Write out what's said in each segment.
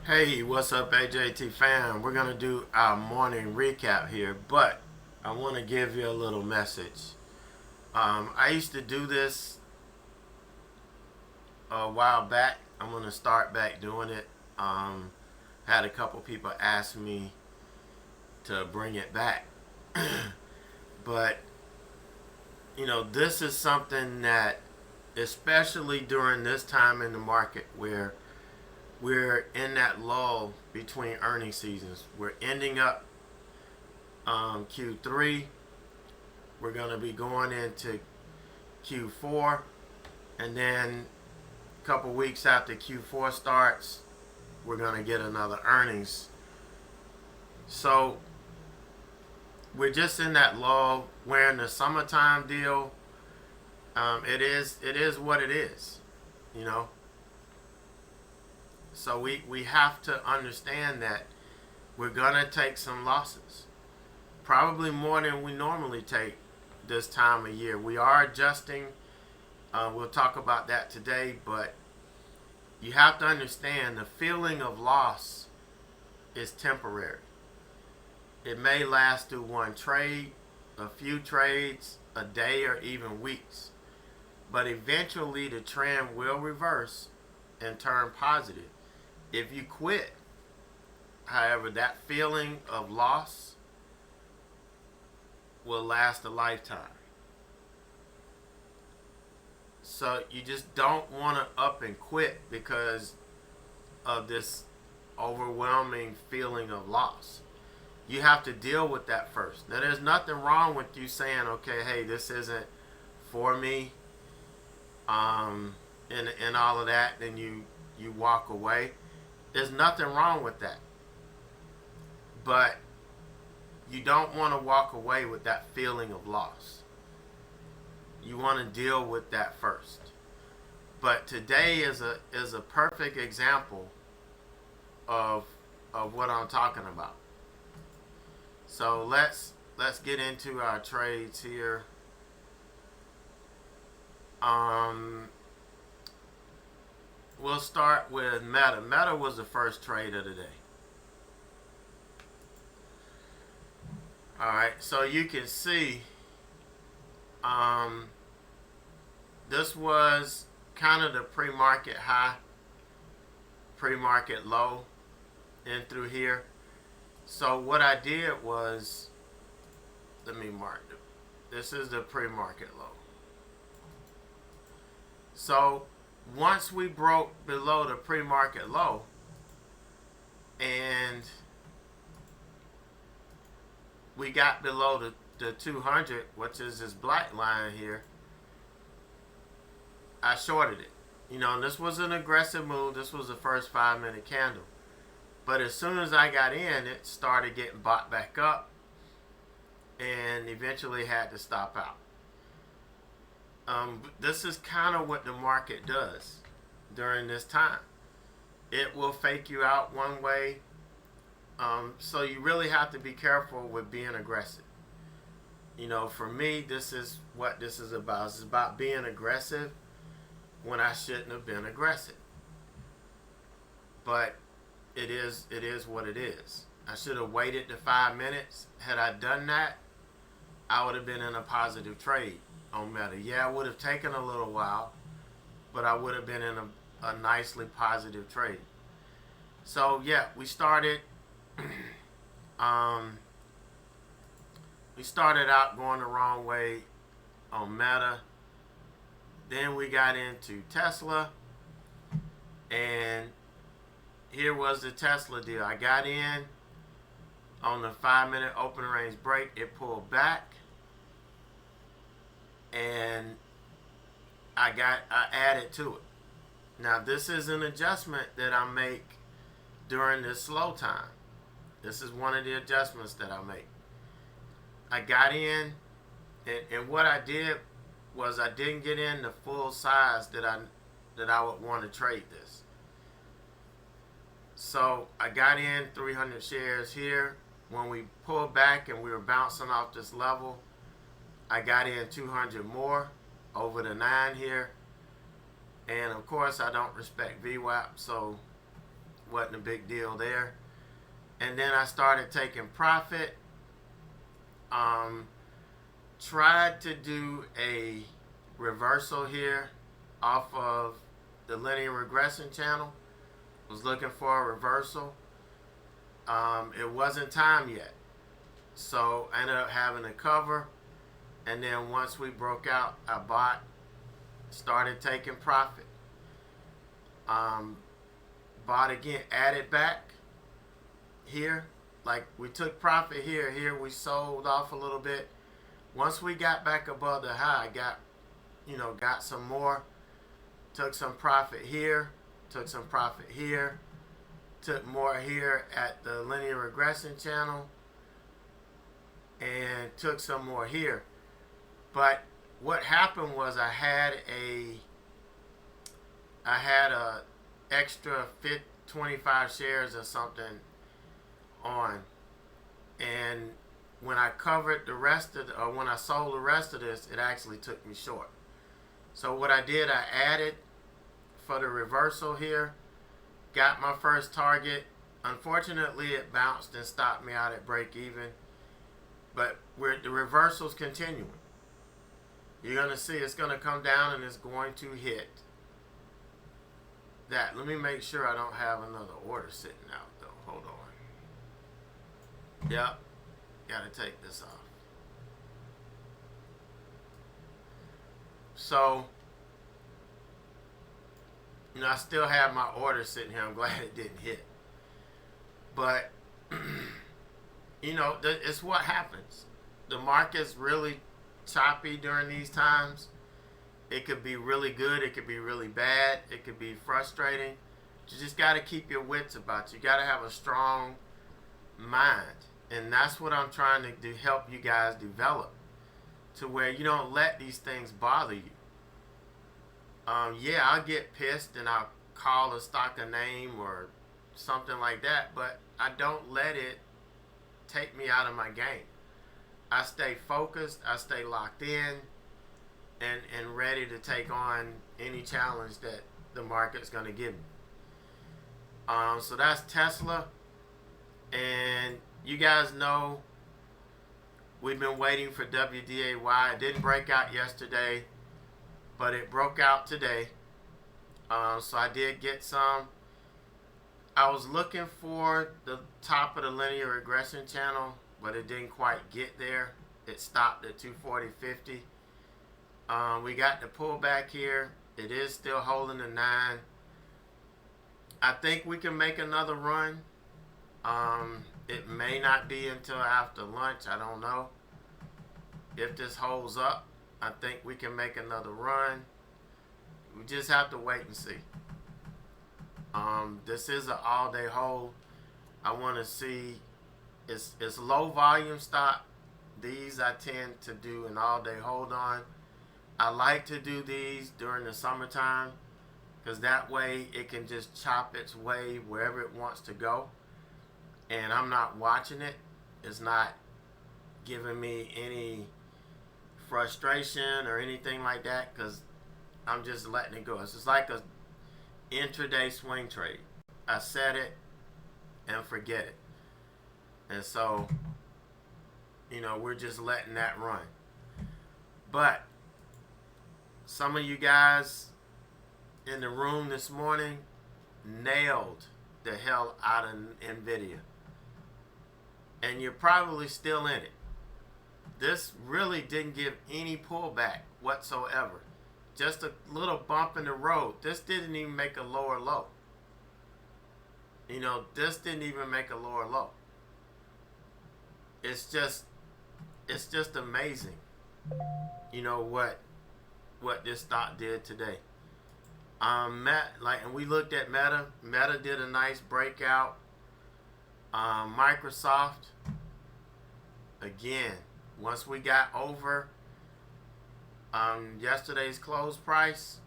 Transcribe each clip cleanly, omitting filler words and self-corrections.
Hey, what's up, AJT fam? We're going to do our morning recap here, but I want to give you a little message. I used to do this a while back. I'm going to start back doing it. Had a couple people ask me to bring it back. But, this is something that, especially during this time in the market where we're in that lull between earning seasons. We're ending up Q3. We're going to be going into Q4. And then a couple weeks after Q4 starts, we're going to get another earnings. So we're just in that lull. We're in the summertime deal. It is what it is, you know. So we have to understand that we're going to take some losses. Probably more than we normally take this time of year. We are adjusting. We'll talk about that today, but you have to understand the feeling of loss is temporary. It may last through one trade, a few trades, a day, or even weeks. But eventually the trend will reverse and turn positive. If you quit, however, that feeling of loss will last a lifetime. So you just don't want to up and quit because of this overwhelming feeling of loss. You have to deal with that first. Now, there's nothing wrong with you saying, okay, hey, this isn't for me, and all of that, then you walk away. There's nothing wrong with that. But you don't want to walk away with that feeling of loss. You want to deal with that first. But today is a perfect example of what I'm talking about. So let's get into our trades here. We'll start with Meta. Meta was the first trade of the day. Alright, so you can see this was kind of the pre-market high, pre-market low in through here. So what I did was, let me mark it. This is the pre-market low. So once we broke below the pre-market low and we got below the 200, which is this black line here, I shorted it. And this was an aggressive move. This was the first 5-minute candle. But as soon as I got in, it started getting bought back up and eventually had to stop out. This is kind of what the market does during this time. It will fake you out one way. So you really have to be careful with being aggressive. For me, this is what this is about. This is about being aggressive when I shouldn't have been aggressive. But it is what it is. I should have waited the 5 minutes. Had I done that, I would have been in a positive trade on Meta. Yeah, it would have taken a little while, but I would have been in a nicely positive trade. So yeah, we started we started out going the wrong way on Meta. Then we got into Tesla, and here was the Tesla deal. I got in on the 5-minute open range break. It pulled back, and I added to it. Now this is an adjustment that I make during this slow time. This is one of the adjustments that I make. I got in, and what I did was I didn't get in the full size that I would want to trade this. So I got in 300 shares here. When we pulled back and we were bouncing off this level, I got in 200 more over the 9 here. And of course I don't respect VWAP, so wasn't a big deal there. And then I started taking profit. Tried to do a reversal here off of the linear regression channel. Was looking for a reversal. It wasn't time yet, so I ended up having to cover. And then once we broke out, I bought, started taking profit. Bought again, added back here. Like we took profit here. Here we sold off a little bit. Once we got back above the high, got some more. Took some profit here. Took some profit here. Took more here at the linear regression channel. And took some more here. But what happened was I had a extra 25 shares or something on, and when I covered the rest of or when I sold the rest of this, it actually took me short. So what I did, I added for the reversal here, got my first target. Unfortunately, it bounced and stopped me out at break even, but the reversal's continuing. You're going to see it's going to come down and it's going to hit that. Let me make sure I don't have another order sitting out though. Hold on. Yep. Got to take this off. So, I still have my order sitting here. I'm glad it didn't hit. But, it's what happens. The market's really choppy during these times. It could be really good. It could be really bad. It could be frustrating. You just got to keep your wits about you. You got to have a strong mind. And that's what I'm trying to do, help you guys develop to where you don't let these things bother you. Yeah, I'll get pissed and I'll call a stock a name or something like that, but I don't let it take me out of my game. I stay focused, I stay locked in, and ready to take on any challenge that the market's going to give me. So that's Tesla. And you guys know we've been waiting for WDAY. It didn't break out yesterday, but it broke out today. So I did get some. I was looking for the top of the linear regression channel, but it didn't quite get there. It stopped at 240.50. We got the pullback here. It is still holding the 9. I think we can make another run. It may not be until after lunch. I don't know. If this holds up, I think we can make another run. We just have to wait and see. This is an all-day hold. I want to see. It's low volume stock. These I tend to do an all-day hold on. I like to do these during the summertime because that way it can just chop its way wherever it wants to go. And I'm not watching it. It's not giving me any frustration or anything like that because I'm just letting it go. It's just like a intraday swing trade. I set it and forget it. And so, we're just letting that run. But some of you guys in the room this morning nailed the hell out of NVIDIA. And you're probably still in it. This really didn't give any pullback whatsoever. Just a little bump in the road. This didn't even make a lower low. This didn't even make a lower low. It's just amazing. What this stock did today. And we looked at Meta. Meta did a nice breakout. Microsoft, again, once we got over yesterday's close price,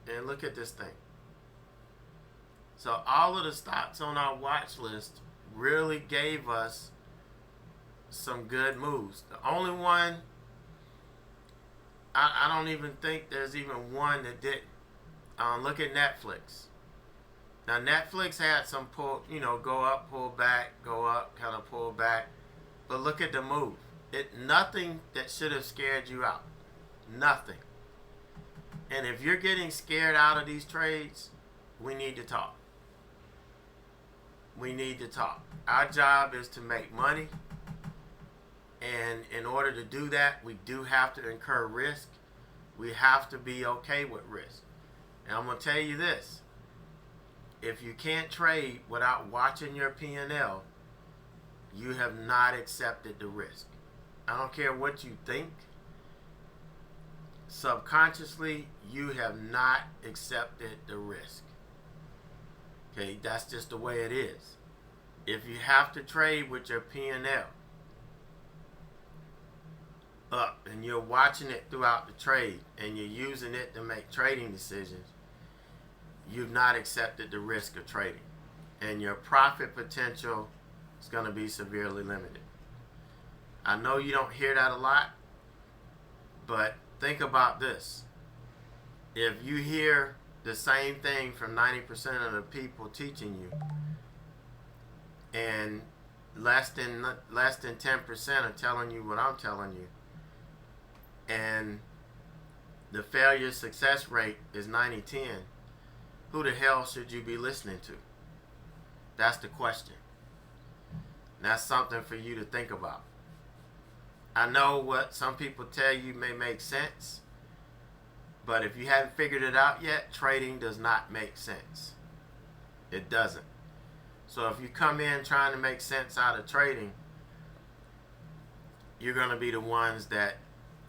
and look at this thing. So all of the stocks on our watch list really gave us some good moves. The only one, I don't even think there's even one that didn't. Look at Netflix. Now Netflix had some pull, go up, pull back, go up, kind of pull back. But look at the move. Nothing that should have scared you out. Nothing. And if you're getting scared out of these trades, we need to talk. We need to talk. Our job is to make money. And in order to do that, we do have to incur risk. We have to be okay with risk. And I'm going to tell you this. If you can't trade without watching your P&L, you have not accepted the risk. I don't care what you think. Subconsciously, you have not accepted the risk. Okay, that's just the way it is. If you have to trade with your P&L up and you're watching it throughout the trade and you're using it to make trading decisions, you've not accepted the risk of trading. And your profit potential is going to be severely limited. I know you don't hear that a lot, but think about this. If you hear the same thing from 90% of the people teaching you, and less than 10% are telling you what I'm telling you, and the failure success rate is 90-10, who the hell should you be listening to? That's the question. That's something for you to think about. I know what some people tell you may make sense, but if you haven't figured it out yet, trading does not make sense. It doesn't. So if you come in trying to make sense out of trading, you're going to be the ones that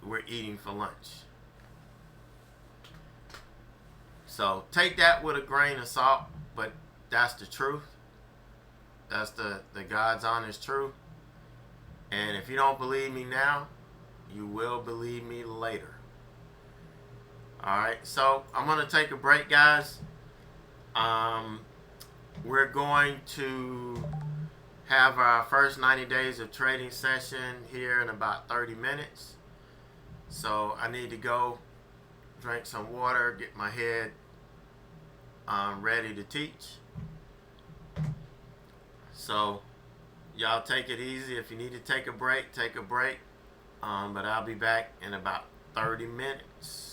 we're eating for lunch. So take that with a grain of salt, but that's the truth. That's the God's honest truth. And if you don't believe me now, you will believe me later. Alright, so I'm going to take a break, guys. We're going to have our first 90 days of trading session here in about 30 minutes. So I need to go drink some water, get my head ready to teach. So y'all take it easy. If you need to take a break, take a break. But I'll be back in about 30 minutes.